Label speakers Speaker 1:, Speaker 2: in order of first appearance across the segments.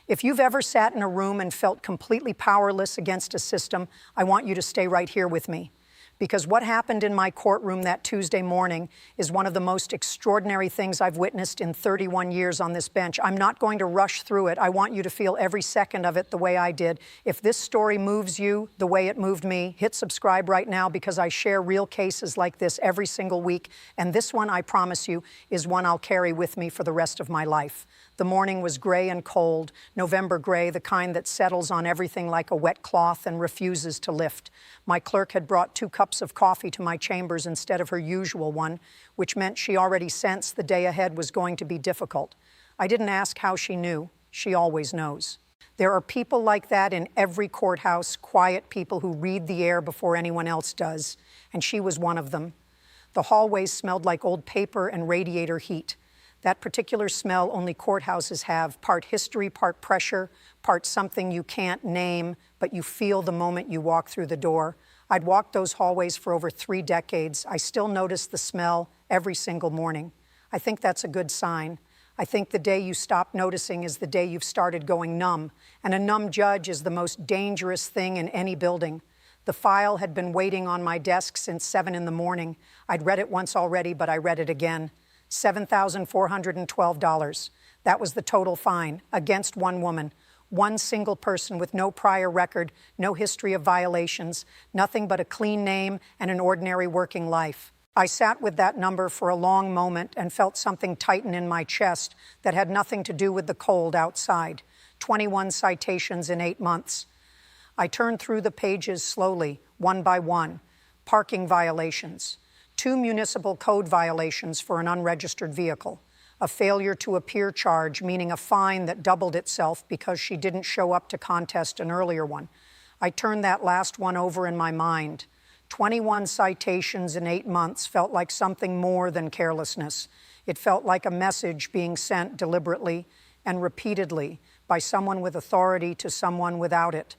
Speaker 1: If you've ever sat in a room and felt completely powerless against a system, I want you to stay right here with me. Because what happened in my courtroom that Tuesday morning is one of the most extraordinary things I've witnessed in 31 years on this bench. I'm not going to rush through it. I want you to feel every second of it the way I did. If this story moves you the way it moved me, hit subscribe right now, because I share real cases like this every single week. And this one, I promise you, is one I'll carry with me for the rest of my life. The morning was gray and cold, November gray, the kind that settles on everything like a wet cloth and refuses to lift. My clerk had brought 2 cups of coffee to my chambers instead of her usual one, which meant she already sensed the day ahead was going to be difficult. I didn't ask how she knew. She always knows. There are people like that in every courthouse, quiet people who read the air before anyone else does, and she was one of them. The hallways smelled like old paper and radiator heat. That particular smell only courthouses have, part history, part pressure, part something you can't name, but you feel the moment you walk through the door. I'd walked those hallways for over 3 decades. I still notice the smell every single morning. I think that's a good sign. I think the day you stop noticing is the day you've started going numb, and a numb judge is the most dangerous thing in any building. The file had been waiting on my desk since 7 in the morning. I'd read it once already, but I read it again. $7,412. That was the total fine against one woman, one single person with no prior record, no history of violations, nothing but a clean name and an ordinary working life. I sat with that number for a long moment and felt something tighten in my chest that had nothing to do with the cold outside. 21 citations in 8 months. I turned through the pages slowly, one by one. Parking violations. 2 municipal code violations for an unregistered vehicle, a failure to appear charge, meaning a fine that doubled itself because she didn't show up to contest an earlier one. I turned that last one over in my mind. 21 citations in 8 months felt like something more than carelessness. It felt like a message being sent deliberately and repeatedly by someone with authority to someone without it.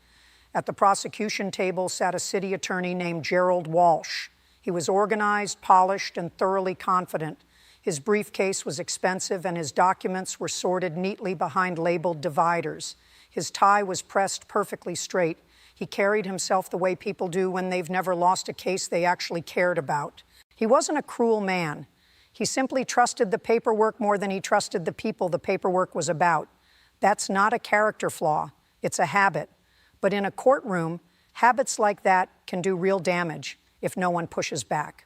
Speaker 1: At the prosecution table sat a city attorney named Gerald Walsh. He was organized, polished, and thoroughly confident. His briefcase was expensive, and his documents were sorted neatly behind labeled dividers. His tie was pressed perfectly straight. He carried himself the way people do when they've never lost a case they actually cared about. He wasn't a cruel man. He simply trusted the paperwork more than he trusted the people the paperwork was about. That's not a character flaw. It's a habit. But in a courtroom, habits like that can do real damage if no one pushes back.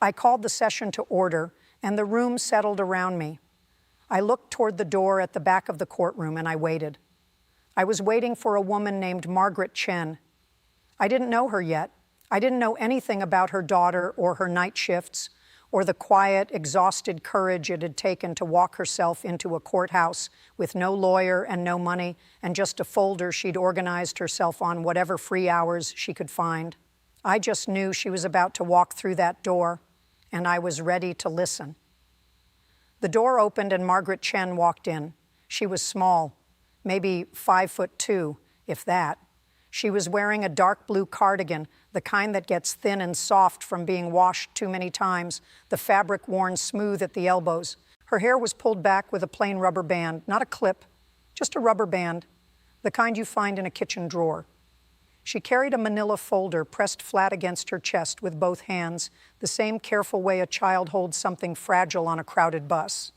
Speaker 1: I called the session to order, and the room settled around me. I looked toward the door at the back of the courtroom, and I waited. I was waiting for a woman named Margaret Chen. I didn't know her yet. I didn't know anything about her daughter or her night shifts or the quiet, exhausted courage it had taken to walk herself into a courthouse with no lawyer and no money and just a folder she'd organized herself on whatever free hours she could find. I just knew she was about to walk through that door, and I was ready to listen. The door opened and Margaret Chen walked in. She was small, maybe 5'2", if that. She was wearing a dark blue cardigan, the kind that gets thin and soft from being washed too many times, the fabric worn smooth at the elbows. Her hair was pulled back with a plain rubber band, not a clip, just a rubber band, the kind you find in a kitchen drawer. She carried a manila folder pressed flat against her chest with both hands, the same careful way a child holds something fragile on a crowded bus.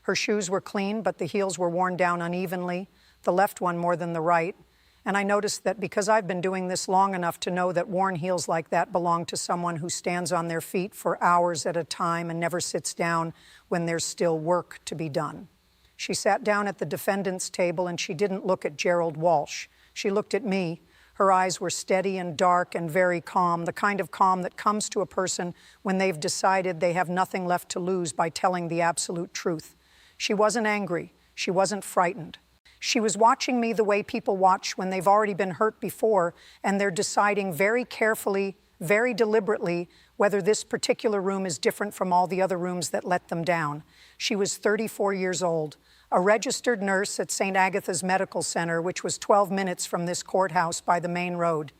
Speaker 1: Her shoes were clean, but the heels were worn down unevenly, the left one more than the right. And I noticed that because I've been doing this long enough to know that worn heels like that belong to someone who stands on their feet for hours at a time and never sits down when there's still work to be done. She sat down at the defendant's table, and she didn't look at Gerald Walsh. She looked at me. Her eyes were steady and dark and very calm, the kind of calm that comes to a person when they've decided they have nothing left to lose by telling the absolute truth. She wasn't angry. She wasn't frightened. She was watching me the way people watch when they've already been hurt before, and they're deciding very carefully, very deliberately, whether this particular room is different from all the other rooms that let them down. She was 34 years old. A registered nurse at St. Agatha's Medical Center, which was 12 minutes from this courthouse by the main road.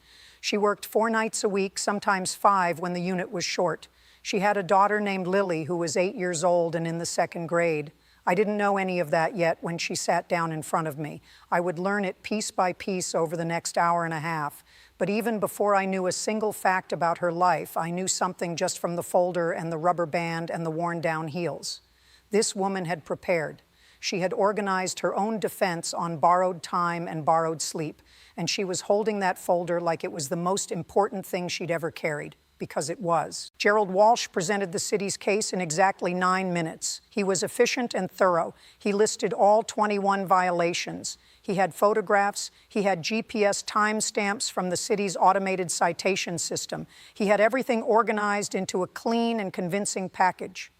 Speaker 1: She worked 4 nights a week, sometimes 5 when the unit was short. She had a daughter named Lily who was 8 years old and in the 2nd grade. I didn't know any of that yet when she sat down in front of me. I would learn it piece by piece over the next hour and a half. But even before I knew a single fact about her life, I knew something just from the folder and the rubber band and the worn-down heels. This woman had prepared. She had organized her own defense on borrowed time and borrowed sleep, and she was holding that folder like it was the most important thing she'd ever carried, because it was. Gerald Walsh presented the city's case in exactly 9 minutes. He was efficient and thorough. He listed all 21 violations. He had photographs. He had GPS timestamps from the city's automated citation system. He had everything organized into a clean and convincing package.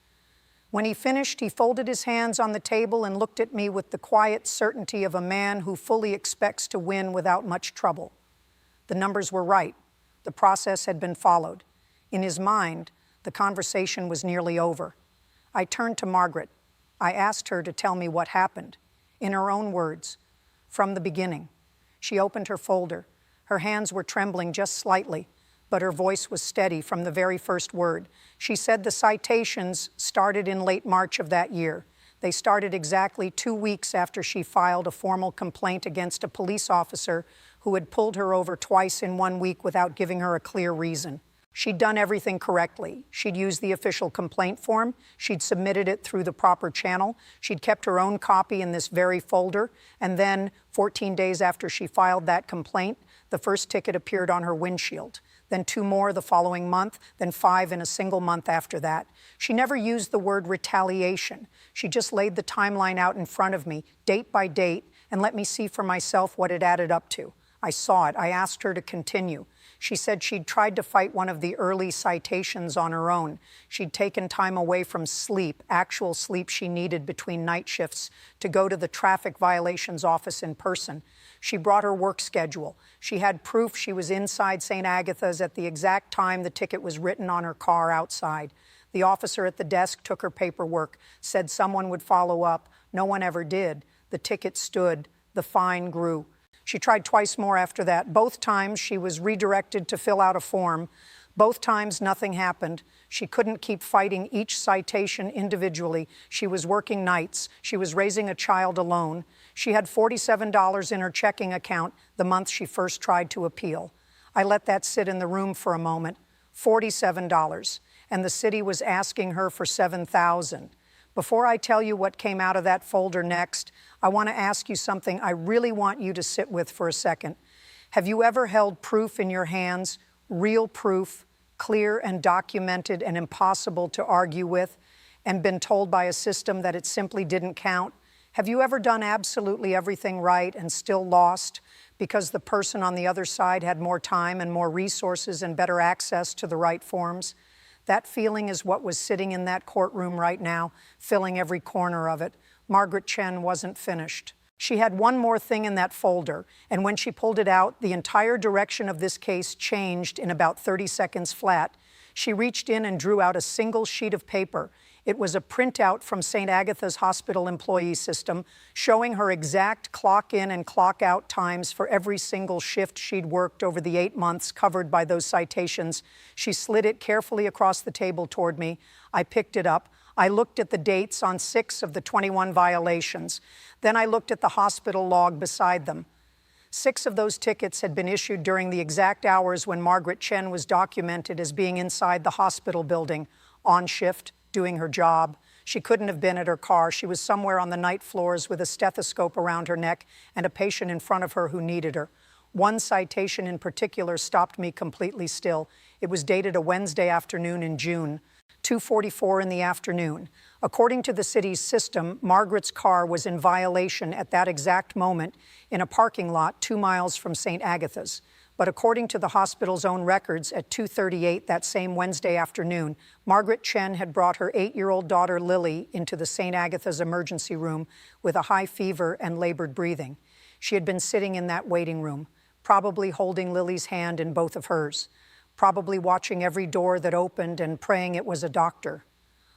Speaker 1: When he finished, he folded his hands on the table and looked at me with the quiet certainty of a man who fully expects to win without much trouble. The numbers were right. The process had been followed. In his mind, the conversation was nearly over. I turned to Margaret. I asked her to tell me what happened. In her own words, from the beginning. She opened her folder. Her hands were trembling just slightly, but her voice was steady from the very first word. She said the citations started in late March of that year. They started exactly 2 weeks after she filed a formal complaint against a police officer who had pulled her over twice in 1 week without giving her a clear reason. She'd done everything correctly. She'd used the official complaint form. She'd submitted it through the proper channel. She'd kept her own copy in this very folder. And then, 14 days after she filed that complaint, the first ticket appeared on her windshield. Then 2 more the following month, then 5 in a single month after that. She never used the word retaliation. She just laid the timeline out in front of me, date by date, and let me see for myself what it added up to. I saw it. I asked her to continue. She said she'd tried to fight one of the early citations on her own. She'd taken time away from sleep, actual sleep she needed between night shifts, to go to the traffic violations office in person. She brought her work schedule. She had proof she was inside St. Agatha's at the exact time the ticket was written on her car outside. The officer at the desk took her paperwork, said someone would follow up. No one ever did. The ticket stood. The fine grew. She tried twice more after that. Both times she was redirected to fill out a form. Both times nothing happened. She couldn't keep fighting each citation individually. She was working nights. She was raising a child alone. She had $47 in her checking account the month she first tried to appeal. I let that sit in the room for a moment. $47. And the city was asking her for $7,000. Before I tell you what came out of that folder next, I want to ask you something I really want you to sit with for a second. Have you ever held proof in your hands, real proof, clear and documented and impossible to argue with, and been told by a system that it simply didn't count? Have you ever done absolutely everything right and still lost because the person on the other side had more time and more resources and better access to the right forms? That feeling is what was sitting in that courtroom right now, filling every corner of it. Margaret Chen wasn't finished. She had one more thing in that folder, and when she pulled it out, the entire direction of this case changed in about 30 seconds flat. She reached in and drew out a single sheet of paper. It was a printout from St. Agatha's hospital employee system showing her exact clock-in and clock-out times for every single shift she'd worked over the 8 months covered by those citations. She slid it carefully across the table toward me. I picked it up. I looked at the dates on 6 of the 21 violations. Then I looked at the hospital log beside them. 6 of those tickets had been issued during the exact hours when Margaret Chen was documented as being inside the hospital building, on shift, doing her job. She couldn't have been at her car. She was somewhere on the night floors with a stethoscope around her neck and a patient in front of her who needed her. One citation in particular stopped me completely still. It was dated a Wednesday afternoon in June, 2:44 in the afternoon. According to the city's system, Margaret's car was in violation at that exact moment in a parking lot 2 miles from St. Agatha's. But according to the hospital's own records, at 2:38 that same Wednesday afternoon, Margaret Chen had brought her 8-year-old daughter Lily into the St. Agatha's emergency room with a high fever and labored breathing. She had been sitting in that waiting room, probably holding Lily's hand in both of hers, probably watching every door that opened and praying it was a doctor.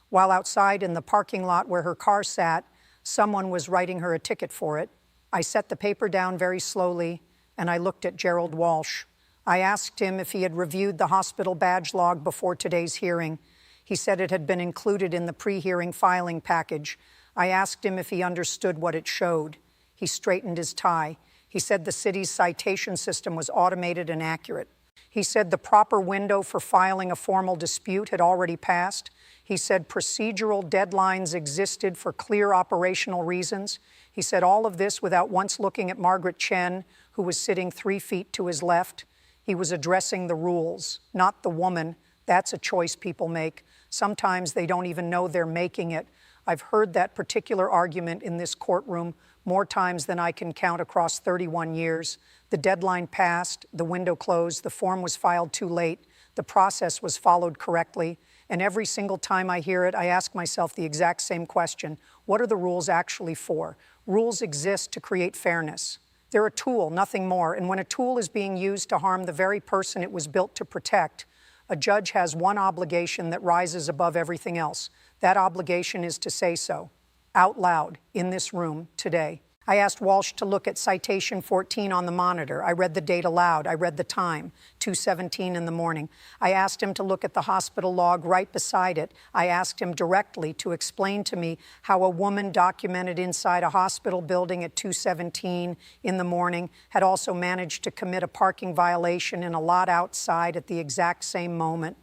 Speaker 1: While outside in the parking lot where her car sat, someone was writing her a ticket for it. I set the paper down very slowly, and I looked at Gerald Walsh. I asked him if he had reviewed the hospital badge log before today's hearing. He said it had been included in the pre-hearing filing package. I asked him if he understood what it showed. He straightened his tie. He said the city's citation system was automated and accurate. He said the proper window for filing a formal dispute had already passed. He said procedural deadlines existed for clear operational reasons. He said all of this without once looking at Margaret Chen, who was sitting 3 feet to his left. He was addressing the rules, not the woman. That's a choice people make. Sometimes they don't even know they're making it. I've heard that particular argument in this courtroom more times than I can count across 31 years. The deadline passed, the window closed, the form was filed too late, the process was followed correctly, and every single time I hear it, I ask myself the exact same question. What are the rules actually for? Rules exist to create fairness. They're a tool, nothing more, and when a tool is being used to harm the very person it was built to protect, a judge has one obligation that rises above everything else. That obligation is to say so, out loud, in this room, today. I asked Walsh to look at citation 14 on the monitor. I read the date aloud. I read the time, 2:17 in the morning. I asked him to look at the hospital log right beside it. I asked him directly to explain to me how a woman documented inside a hospital building at 2:17 in the morning had also managed to commit a parking violation in a lot outside at the exact same moment.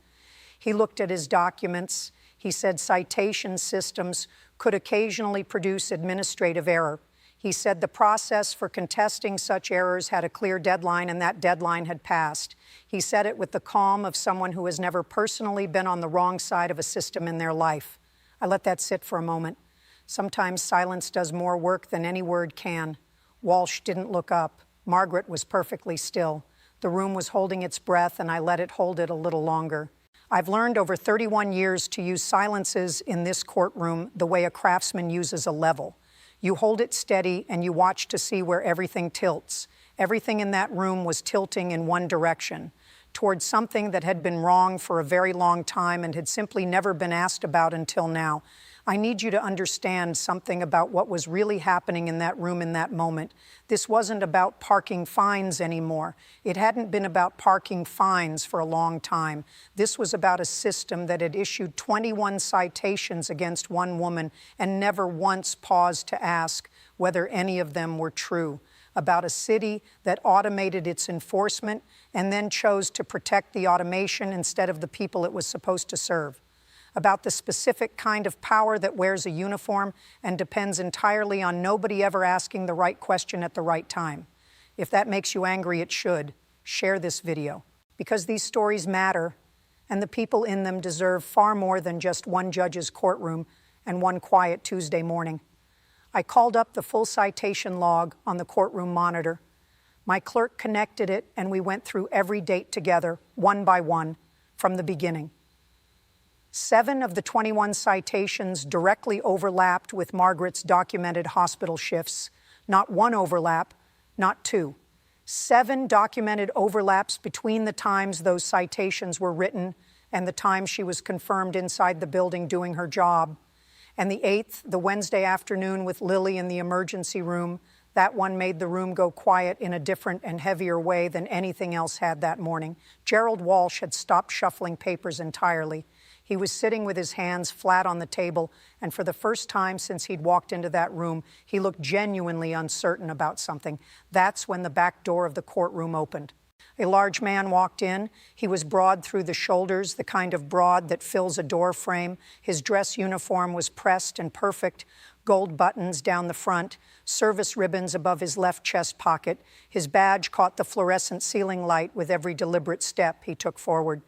Speaker 1: He looked at his documents. He said citation systems could occasionally produce administrative error. He said the process for contesting such errors had a clear deadline, and that deadline had passed. He said it with the calm of someone who has never personally been on the wrong side of a system in their life. I let that sit for a moment. Sometimes silence does more work than any word can. Walsh didn't look up. Margaret was perfectly still. The room was holding its breath, and I let it hold it a little longer. I've learned over 31 years to use silences in this courtroom the way a craftsman uses a level. You hold it steady and you watch to see where everything tilts. Everything in that room was tilting in one direction, towards something that had been wrong for a very long time and had simply never been asked about until now. I need you to understand something about what was really happening in that room in that moment. This wasn't about parking fines anymore. It hadn't been about parking fines for a long time. This was about a system that had issued 21 citations against one woman and never once paused to ask whether any of them were true. About a city that automated its enforcement and then chose to protect the automation instead of the people it was supposed to serve. About the specific kind of power that wears a uniform and depends entirely on nobody ever asking the right question at the right time. If that makes you angry, it should. Share this video. Because these stories matter, and the people in them deserve far more than just one judge's courtroom and one quiet Tuesday morning. I called up the full citation log on the courtroom monitor. My clerk connected it, and we went through every date together, one by one, from the beginning. 7 of the 21 citations directly overlapped with Margaret's documented hospital shifts. Not one overlap, not 2. 7 documented overlaps between the times those citations were written and the time she was confirmed inside the building doing her job. And the 8th, the Wednesday afternoon with Lily in the emergency room, that one made the room go quiet in a different and heavier way than anything else had that morning. Gerald Walsh had stopped shuffling papers entirely. He was sitting with his hands flat on the table, and for the first time since he'd walked into that room, he looked genuinely uncertain about something. That's when the back door of the courtroom opened. A large man walked in. He was broad through the shoulders, the kind of broad that fills a door frame. His dress uniform was pressed and perfect, gold buttons down the front, service ribbons above his left chest pocket. His badge caught the fluorescent ceiling light with every deliberate step he took forward.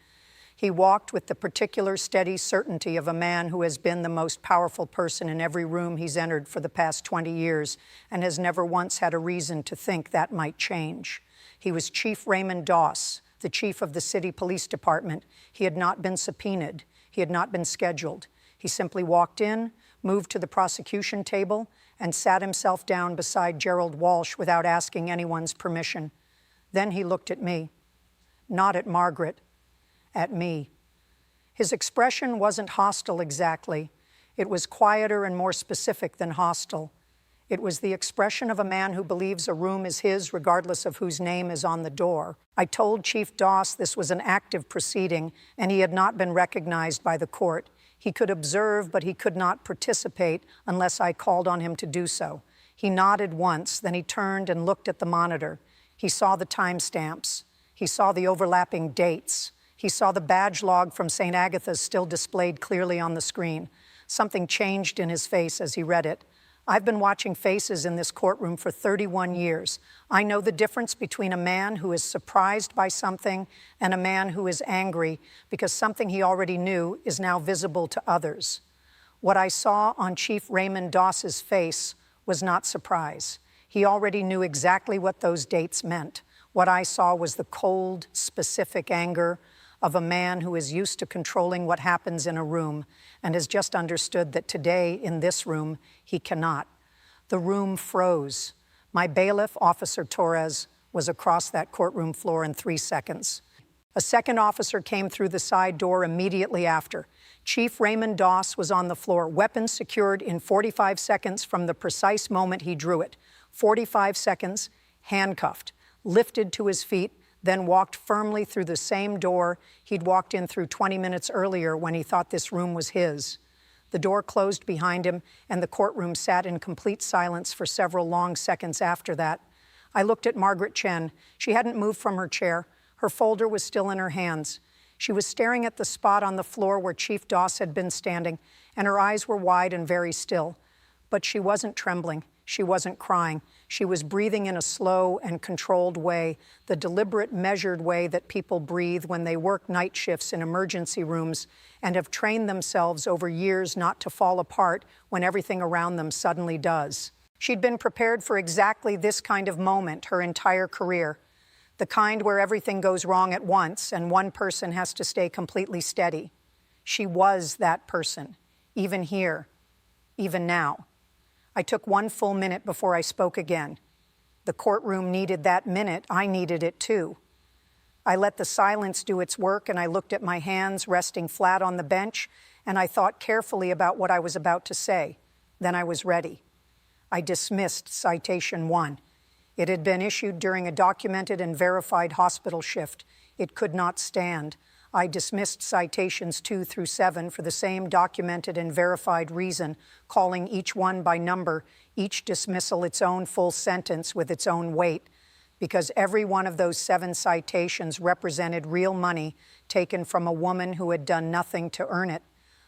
Speaker 1: He walked with the particular steady certainty of a man who has been the most powerful person in every room he's entered for the past 20 years and has never once had a reason to think that might change. He was Chief Raymond Doss, the chief of the city police department. He had not been subpoenaed. He had not been scheduled. He simply walked in, moved to the prosecution table, and sat himself down beside Gerald Walsh without asking anyone's permission. Then he looked at me, not at Margaret, at me. His expression wasn't hostile exactly. It was quieter and more specific than hostile. It was the expression of a man who believes a room is his regardless of whose name is on the door. I told Chief Doss this was an active proceeding and he had not been recognized by the court. He could observe, but he could not participate unless I called on him to do so. He nodded once, then he turned and looked at the monitor. He saw the timestamps. He saw the overlapping dates. He saw the badge log from St. Agatha's still displayed clearly on the screen. Something changed in his face as he read it. I've been watching faces in this courtroom for 31 years. I know the difference between a man who is surprised by something and a man who is angry because something he already knew is now visible to others. What I saw on Chief Raymond Doss's face was not surprise. He already knew exactly what those dates meant. What I saw was the cold, specific anger of a man who is used to controlling what happens in a room and has just understood that today in this room he cannot. The room froze. My bailiff, Officer Torres, was across that courtroom floor in 3 seconds. A second officer came through the side door immediately after. Chief Raymond Doss was on the floor, weapons secured in 45 seconds from the precise moment he drew it. 45 seconds, handcuffed, lifted to his feet, then walked firmly through the same door he'd walked in through 20 minutes earlier when he thought this room was his. The door closed behind him, and the courtroom sat in complete silence for several long seconds after that. I looked at Margaret Chen. She hadn't moved from her chair. Her folder was still in her hands. She was staring at the spot on the floor where Chief Doss had been standing, and her eyes were wide and very still. But she wasn't trembling. She wasn't crying. She was breathing in a slow and controlled way, the deliberate, measured way that people breathe when they work night shifts in emergency rooms and have trained themselves over years not to fall apart when everything around them suddenly does. She'd been prepared for exactly this kind of moment her entire career, the kind where everything goes wrong at once and one person has to stay completely steady. She was that person, even here, even now. I took 1 full minute before I spoke again. The courtroom needed that minute. I needed it too. I let the silence do its work, and I looked at my hands resting flat on the bench, and I thought carefully about what I was about to say. Then I was ready. I dismissed Citation 1. It had been issued during a documented and verified hospital shift. It could not stand. I dismissed Citations 2 through 7 for the same documented and verified reason, calling each one by number, each dismissal its own full sentence with its own weight, because every one of those 7 citations represented real money taken from a woman who had done nothing to earn it.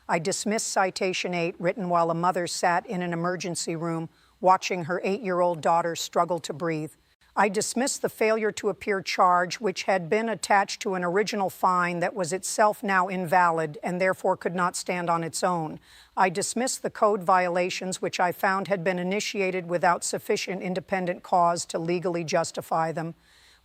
Speaker 1: I dismissed Citation 8, written while a mother sat in an emergency room watching her 8-year-old daughter struggle to breathe. I dismissed the failure to appear charge, which had been attached to an original fine that was itself now invalid and therefore could not stand on its own. I dismissed the code violations, which I found had been initiated without sufficient independent cause to legally justify them.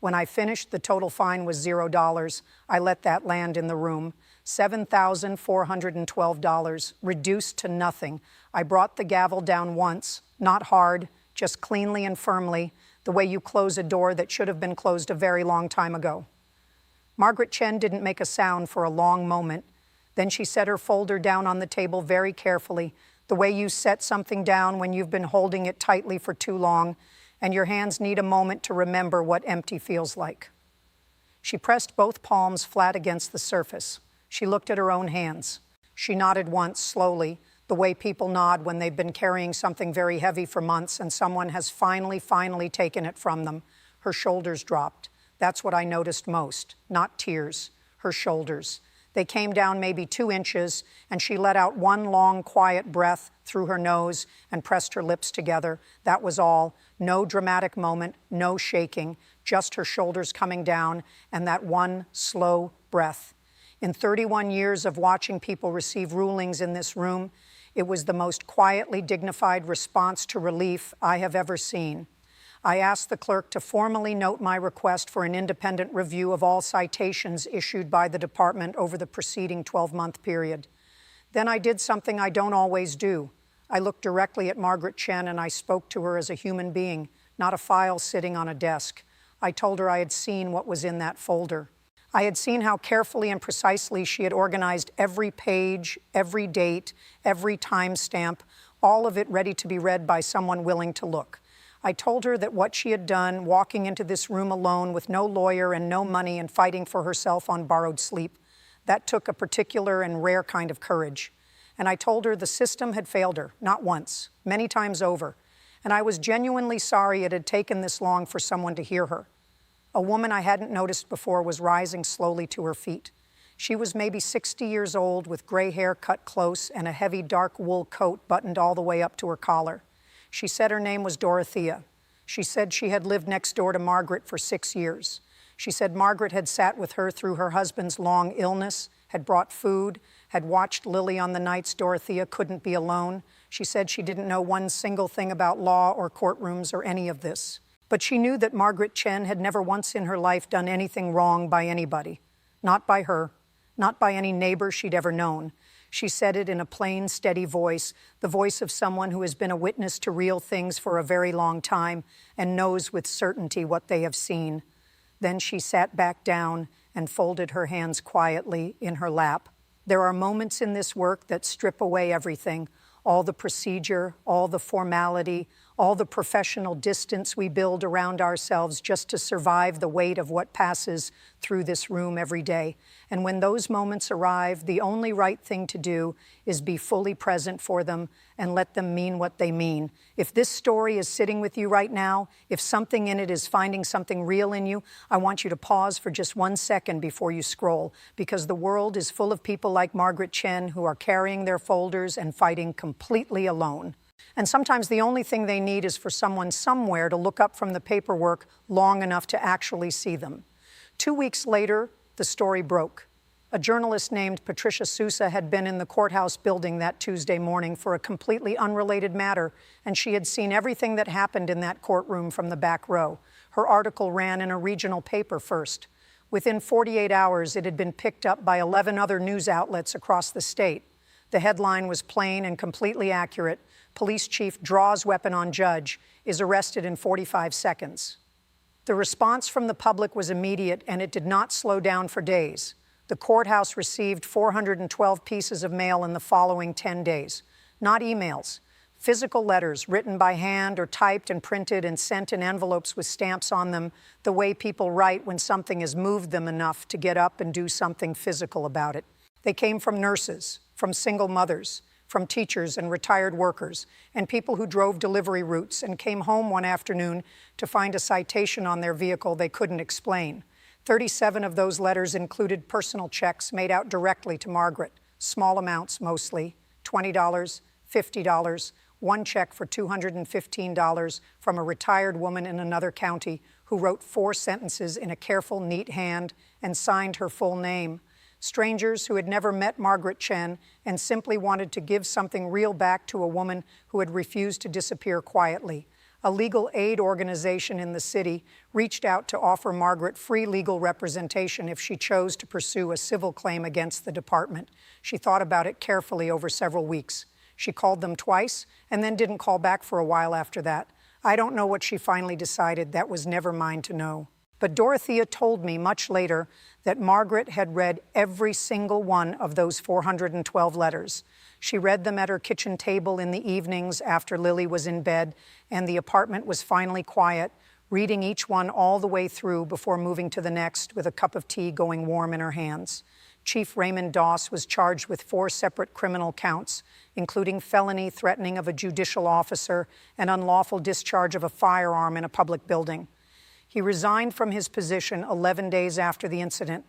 Speaker 1: When I finished, the total fine was $0. I let that land in the room. $7,412, reduced to nothing. I brought the gavel down once, not hard, just cleanly and firmly, the way you close a door that should have been closed a very long time ago. Margaret Chen didn't make a sound for a long moment. Then she set her folder down on the table very carefully, the way you set something down when you've been holding it tightly for too long, and your hands need a moment to remember what empty feels like. She pressed both palms flat against the surface. She looked at her own hands. She nodded once, slowly, the way people nod when they've been carrying something very heavy for months and someone has finally taken it from them. Her shoulders dropped. That's what I noticed most. Not tears, her shoulders. They came down maybe 2 inches, and she let out one long, quiet breath through her nose and pressed her lips together. That was all. No dramatic moment, no shaking, just her shoulders coming down and that one slow breath. In 31 years of watching people receive rulings in this room, it was the most quietly dignified response to relief I have ever seen. I asked the clerk to formally note my request for an independent review of all citations issued by the department over the preceding 12-month period. Then I did something I don't always do. I looked directly at Margaret Chen and I spoke to her as a human being, not a file sitting on a desk. I told her I had seen what was in that folder. I had seen how carefully and precisely she had organized every page, every date, every timestamp, all of it ready to be read by someone willing to look. I told her that what she had done, walking into this room alone with no lawyer and no money and fighting for herself on borrowed sleep, that took a particular and rare kind of courage. And I told her the system had failed her, not once, many times over. And I was genuinely sorry it had taken this long for someone to hear her. A woman I hadn't noticed before was rising slowly to her feet. She was maybe 60 years old with gray hair cut close and a heavy dark wool coat buttoned all the way up to her collar. She said her name was Dorothea. She said she had lived next door to Margaret for 6 years. She said Margaret had sat with her through her husband's long illness, had brought food, had watched Lily on the nights Dorothea couldn't be alone. She said she didn't know one single thing about law or courtrooms or any of this. But she knew that Margaret Chen had never once in her life done anything wrong by anybody. Not by her, not by any neighbor she'd ever known. She said it in a plain, steady voice, the voice of someone who has been a witness to real things for a very long time and knows with certainty what they have seen. Then she sat back down and folded her hands quietly in her lap. There are moments in this work that strip away everything, all the procedure, all the formality, all the professional distance we build around ourselves just to survive the weight of what passes through this room every day. And when those moments arrive, the only right thing to do is be fully present for them and let them mean what they mean. If this story is sitting with you right now, if something in it is finding something real in you, I want you to pause for just 1 second before you scroll, because the world is full of people like Margaret Chen who are carrying their folders and fighting completely alone. And sometimes the only thing they need is for someone somewhere to look up from the paperwork long enough to actually see them. 2 weeks later, the story broke. A journalist named Patricia Sousa had been in the courthouse building that Tuesday morning for a completely unrelated matter, and she had seen everything that happened in that courtroom from the back row. Her article ran in a regional paper first. Within 48 hours, it had been picked up by 11 other news outlets across the state. The headline was plain and completely accurate. Police chief draws weapon on judge, is arrested in 45 seconds. The response from the public was immediate, and it did not slow down for days. The courthouse received 412 pieces of mail in the following 10 days. Not emails, physical letters written by hand or typed and printed and sent in envelopes with stamps on them, the way people write when something has moved them enough to get up and do something physical about it. They came from nurses, from single mothers, from teachers and retired workers, and people who drove delivery routes and came home one afternoon to find a citation on their vehicle they couldn't explain. 37 of those letters included personal checks made out directly to Margaret, small amounts mostly, $20, $50, one check for $215 from a retired woman in another county who wrote 4 sentences in a careful, neat hand and signed her full name. Strangers who had never met Margaret Chen and simply wanted to give something real back to a woman who had refused to disappear quietly. A legal aid organization in the city reached out to offer Margaret free legal representation if she chose to pursue a civil claim against the department. She thought about it carefully over several weeks. She called them twice and then didn't call back for a while after that. I don't know what she finally decided. That was never mine to know. But Dorothea told me much later that Margaret had read every single one of those 412 letters. She read them at her kitchen table in the evenings after Lily was in bed and the apartment was finally quiet, reading each one all the way through before moving to the next with a cup of tea going warm in her hands. Chief Raymond Doss was charged with 4 separate criminal counts, including felony threatening of a judicial officer and unlawful discharge of a firearm in a public building. He resigned from his position 11 days after the incident.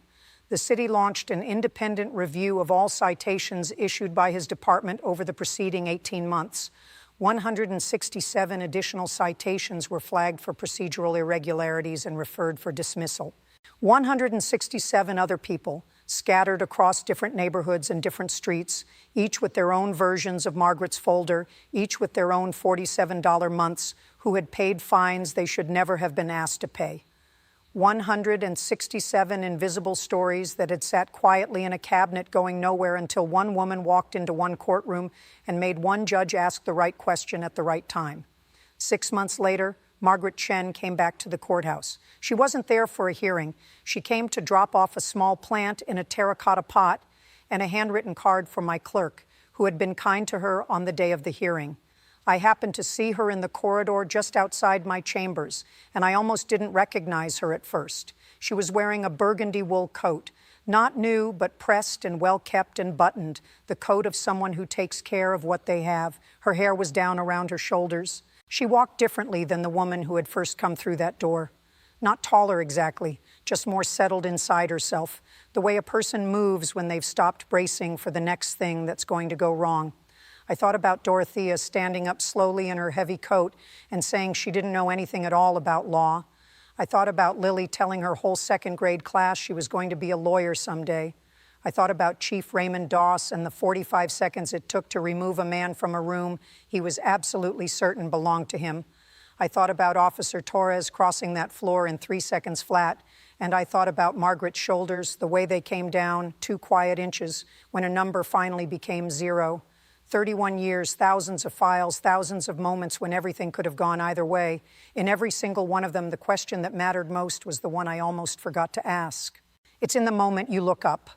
Speaker 1: The city launched an independent review of all citations issued by his department over the preceding 18 months. 167 additional citations were flagged for procedural irregularities and referred for dismissal. 167 other people, scattered across different neighborhoods and different streets, each with their own versions of Margaret's folder, each with their own $47 months, who had paid fines they should never have been asked to pay. 167 invisible stories that had sat quietly in a cabinet going nowhere until one woman walked into one courtroom and made one judge ask the right question at the right time. 6 months later, Margaret Chen came back to the courthouse. She wasn't there for a hearing. She came to drop off a small plant in a terracotta pot and a handwritten card from my clerk, who had been kind to her on the day of the hearing. I happened to see her in the corridor just outside my chambers, and I almost didn't recognize her at first. She was wearing a burgundy wool coat. Not new, but pressed and well-kept and buttoned, the coat of someone who takes care of what they have. Her hair was down around her shoulders. She walked differently than the woman who had first come through that door. Not taller exactly, just more settled inside herself, the way a person moves when they've stopped bracing for the next thing that's going to go wrong. I thought about Dorothea standing up slowly in her heavy coat and saying she didn't know anything at all about law. I thought about Lily telling her whole second-grade class she was going to be a lawyer someday. I thought about Chief Raymond Doss and the 45 seconds it took to remove a man from a room he was absolutely certain belonged to him. I thought about Officer Torres crossing that floor in 3 seconds flat, and I thought about Margaret's shoulders, the way they came down 2 quiet inches when a number finally became 0. 31 years, thousands of files, thousands of moments when everything could have gone either way. In every single one of them, the question that mattered most was the one I almost forgot to ask. It's in the moment you look up.